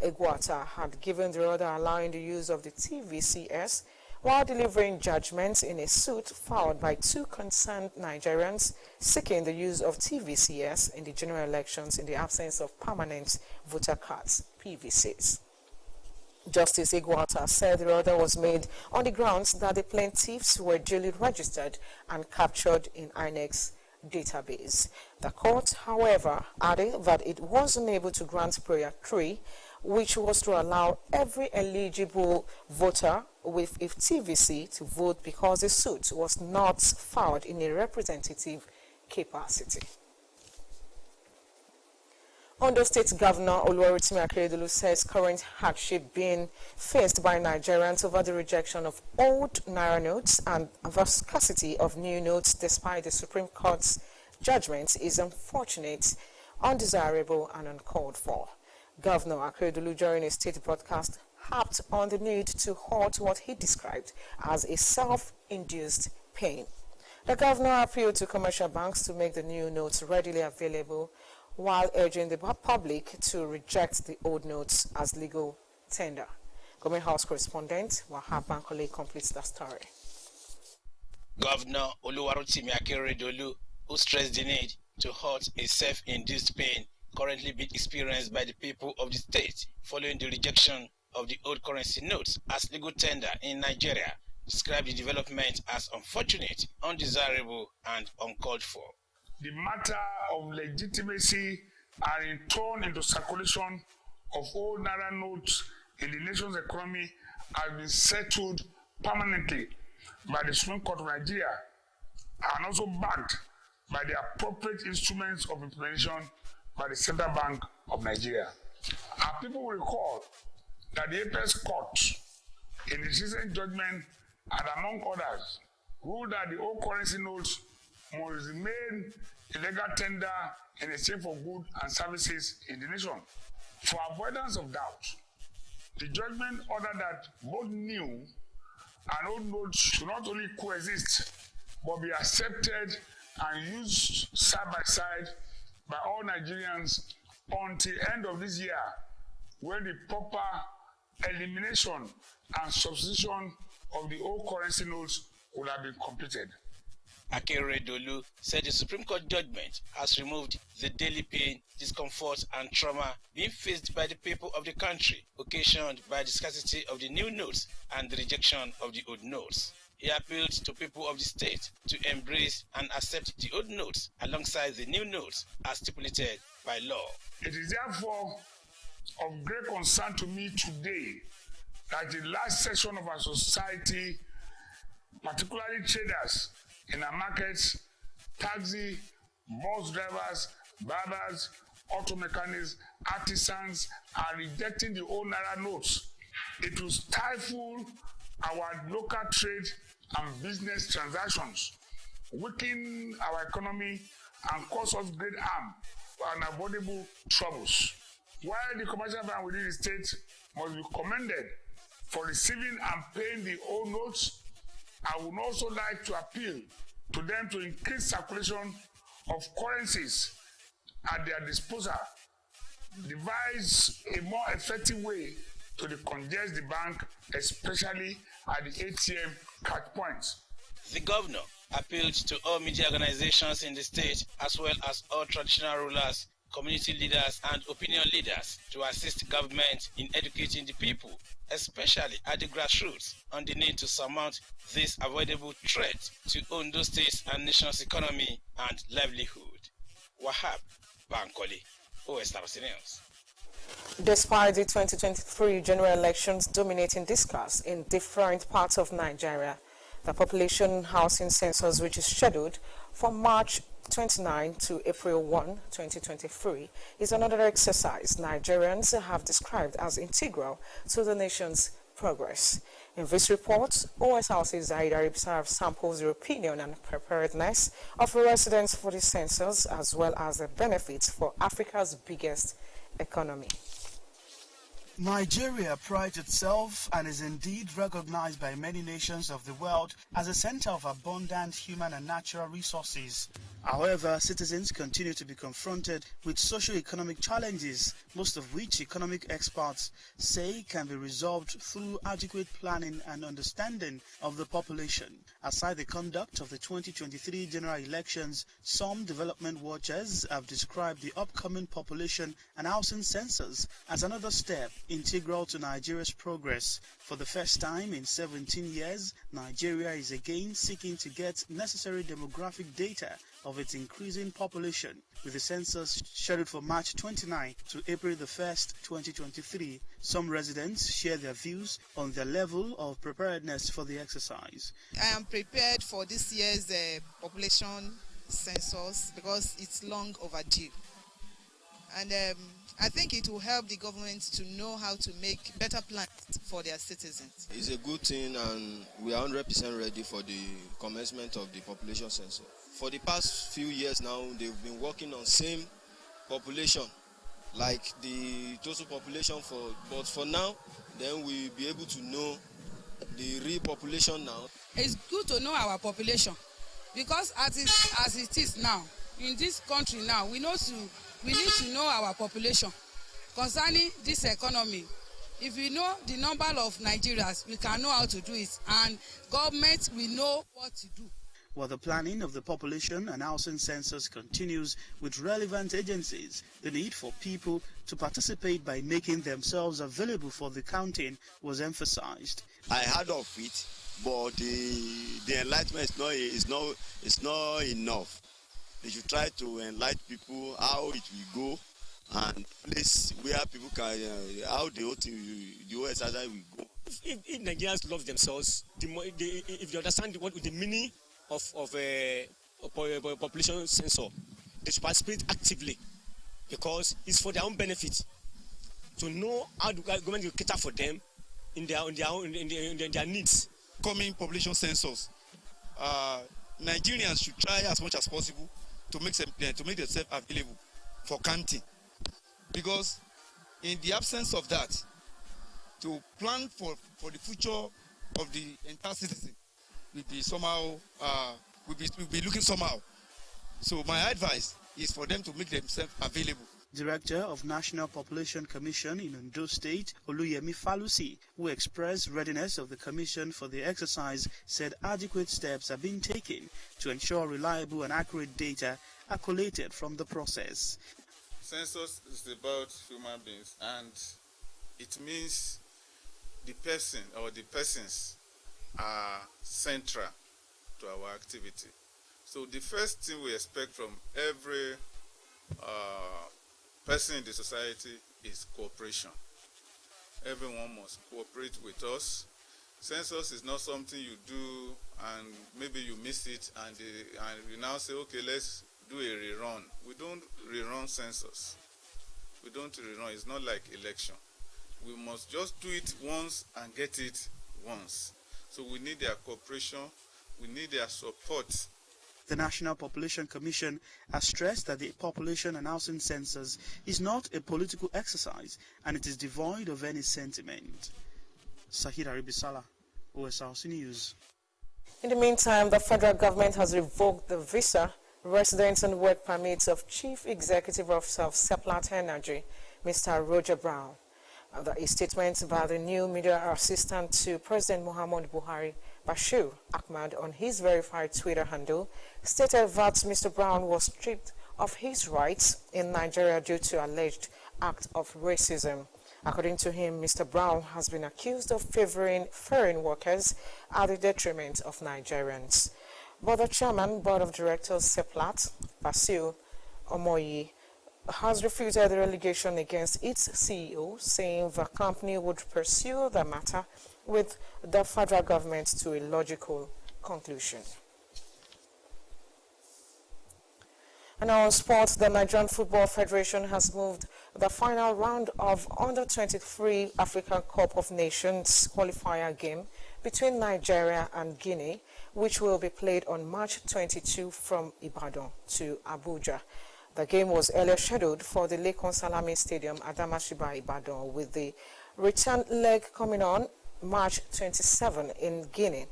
Iguata had given the order allowing the use of the TVCS while delivering judgments in a suit filed by two concerned Nigerians seeking the use of TVCS in the general elections in the absence of permanent voter cards, PVCs. Justice Iguata said the order was made on the grounds that the plaintiffs were duly registered and captured in INEC's database. The court, however, added that it was unable to grant Prayer 3, which was to allow every eligible voter with a TVC to vote because the suit was not filed in a representative capacity. Ondo State Governor Oluwarotimi Akeredolu says current hardship being faced by Nigerians over the rejection of old Naira notes and the scarcity of new notes despite the Supreme Court's judgment is unfortunate, undesirable and uncalled for. Governor Akeredolu during a state broadcast harped on the need to halt what he described as a self-induced pain. The governor appealed to commercial banks to make the new notes readily available while urging the public to reject the old notes as legal tender. Government House correspondent Wahab Bankole completes the story. Governor Oluwarotimi Akeredolu, who stressed the need to halt a self-induced pain currently being experienced by the people of the state following the rejection of the old currency notes as legal tender in Nigeria, described the development as unfortunate, undesirable, and uncalled for. The matter of legitimacy and return into circulation of old Naira notes in the nation's economy has been settled permanently by the Supreme Court of Nigeria and also backed by the appropriate instruments of implementation by the Central Bank of Nigeria. Our people will recall that the Apex Court, in its recent judgment and among others, ruled that the old currency notes must remain a legal tender in exchange for goods and services in the nation. For avoidance of doubt, the judgment ordered that both new and old notes should not only coexist, but be accepted and used side by side by all Nigerians until end of this year, when the proper elimination and substitution of the old currency notes would have been completed. Akeredolu said the Supreme Court judgment has removed the daily pain, discomfort and trauma being faced by the people of the country, occasioned by the scarcity of the new notes and the rejection of the old notes. He appealed to people of the state to embrace and accept the old notes alongside the new notes as stipulated by law. It is therefore of great concern to me today that the last section of our society, particularly traders in our markets, taxi, bus drivers, barbers, auto mechanics, artisans, are rejecting the old Naira notes. It will stifle our local trade and business transactions, weaken our economy, and cause us great harm for unavoidable troubles. While the commercial bank within the state must be commended for receiving and paying the old notes, I would also like to appeal to them to increase circulation of currencies at their disposal, devise a more effective way to decongest the bank, especially at the ATM cash points. The governor appealed to all media organizations in the state as well as all traditional rulers, community leaders and opinion leaders to assist government in educating the people, especially at the grassroots, on the need to surmount this avoidable threat to Ondo State's and nation's economy and livelihood. Wahab Bankole, Osrc News. Despite the 2023 general elections dominating discourse in different parts of Nigeria, the population housing census, which is scheduled for March 29 to April 1, 2023, is another exercise Nigerians have described as integral to the nation's progress. In this report, Osrc Zaida Ribsar samples the opinion and preparedness of residents for the census as well as the benefits for Africa's biggest economy. Nigeria prides itself and is indeed recognized by many nations of the world as a center of abundant human and natural resources. However, citizens continue to be confronted with socio-economic challenges, most of which economic experts say can be resolved through adequate planning and understanding of the population. Aside the conduct of the 2023 general elections, some development watchers have described the upcoming population and housing census as another step integral to Nigeria's progress. For the first time in 17 years, Nigeria is again seeking to get necessary demographic data of its increasing population, with the census scheduled for March 29 to April the 1st, 2023. Some residents share their views on their level of preparedness for the exercise. I am prepared for this year's population census because it's long overdue. And I think it will help the government to know how to make better plans for their citizens. It's a good thing, and we are 100% ready for the commencement of the population census. For the past few years now, they've been working on same population, like the total population but for now, then we'll be able to know the real population now. It's good to know our population because as it is now, in this country now, we need to know our population concerning this economy. If we know the number of Nigerians, we can know how to do it, and government will know what to do. While the planning of the population and housing census continues with relevant agencies, the need for people to participate by making themselves available for the counting was emphasized. I heard of it, but the enlightenment is not enough. They should try to enlighten people how it will go and place where people can, how the whole exercise will go. If Nigerians love themselves, if they understand what the meaning of a population census, they should participate actively because it's for their own benefit to know how the government will cater for them in their needs. Coming population census, Nigerians should try as much as possible to make themselves available for counting, because in the absence of that, to plan for the future of the entire citizen will be somehow will be looking somehow. So my advice is for them to make themselves available. Director of National Population Commission in Ondo State, Oluyemi Falusi, who expressed readiness of the Commission for the exercise, said adequate steps are being taken to ensure reliable and accurate data are collated from the process. Census is about human beings, and it means the person or the persons are central to our activity. So the first thing we expect from every person in the society is cooperation. Everyone must cooperate with us. Census is not something you do and maybe you miss it and you now say, okay, let's do a rerun. We don't rerun census. We don't rerun. It's not like election. We must just do it once and get it once. So we need their cooperation. We need their support. The National Population Commission has stressed that the population and housing census is not a political exercise and it is devoid of any sentiment. Sahid Aribisala, OSRC News. In the meantime, the federal government has revoked the visa, residence and work permits of Chief Executive Officer of Seplat Energy, Mr. Roger Brown. A statement by the new media assistant to President Muhammadu Buhari, Bashir Ahmad, on his verified Twitter handle, stated that Mr. Brown was stripped of his rights in Nigeria due to alleged act of racism. According to him, Mr. Brown has been accused of favoring foreign workers at the detriment of Nigerians. But the chairman, Board of Directors Seplat, Basil Omoyi, has refuted the allegation against its CEO, saying the company would pursue the matter with the federal government to a logical conclusion. And now on sports, the Nigerian Football Federation has moved the final round of Under-23 African Cup of Nations qualifier game between Nigeria and Guinea, which will be played on March 22 from Ibadan to Abuja. The game was earlier scheduled for the Lekon Salami Stadium at Damashiba, Ibadan, with the return leg coming on March 27 in Guinea.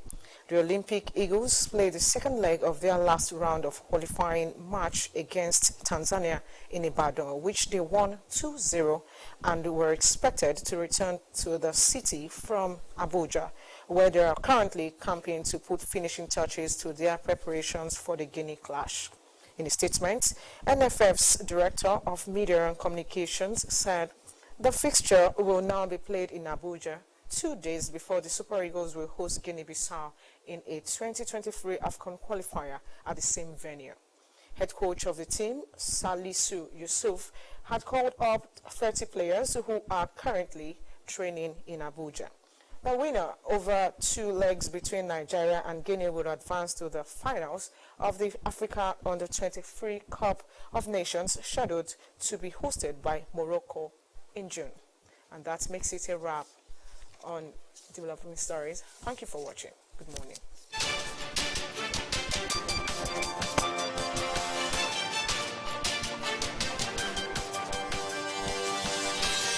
The Olympic Eagles played the second leg of their last round of qualifying match against Tanzania in Ibadan, which they won 2-0 and were expected to return to the city from Abuja, where they are currently camping to put finishing touches to their preparations for the Guinea clash. In a statement, NFF's Director of Media and Communications said the fixture will now be played in Abuja 2 days before the Super Eagles will host Guinea-Bissau in a 2023 AFCON qualifier at the same venue. Head coach of the team, Salisu Yusuf, had called up 30 players who are currently training in Abuja. The winner over 2 legs between Nigeria and Guinea would advance to the finals of the Africa Under-23 Cup of Nations, scheduled to be hosted by Morocco in June. And that makes it a wrap on Developing Stories. Thank you for watching. Good morning.